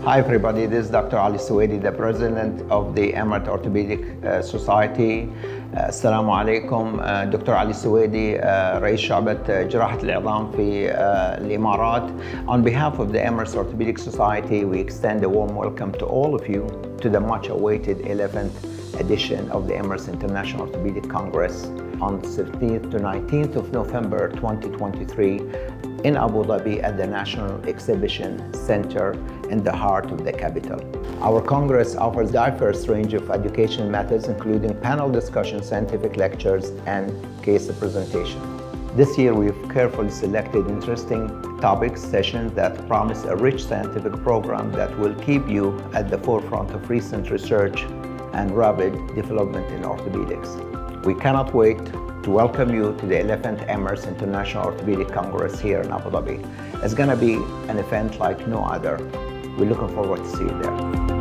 Hi everybody, this is Dr. Ali Suwaidi, the president of the Emirates Orthopaedic Society. السلام عليكم. دكتور علي سويدي رئيس شعبة جراحة العظام في الإمارات. On behalf of the Emirates Orthopaedic Society, we extend a warm welcome to all of you to the much awaited 11th edition of the Emirates International Orthopaedic Congress on 13th to 19th of November 2023 in Abu Dhabi at the National Exhibition Center in the heart of the capital. Our Congress offers a diverse range of educational methods, including panel discussions, scientific lectures, and case presentation. This year, we've carefully selected interesting topic sessions that promise a rich scientific program that will keep you at the forefront of recent research and rapid development in orthopedics. We cannot wait to welcome you to the 11th Emirates International Orthopaedic Congress here in Abu Dhabi. It's going to be an event like no other. We're looking forward to see you there.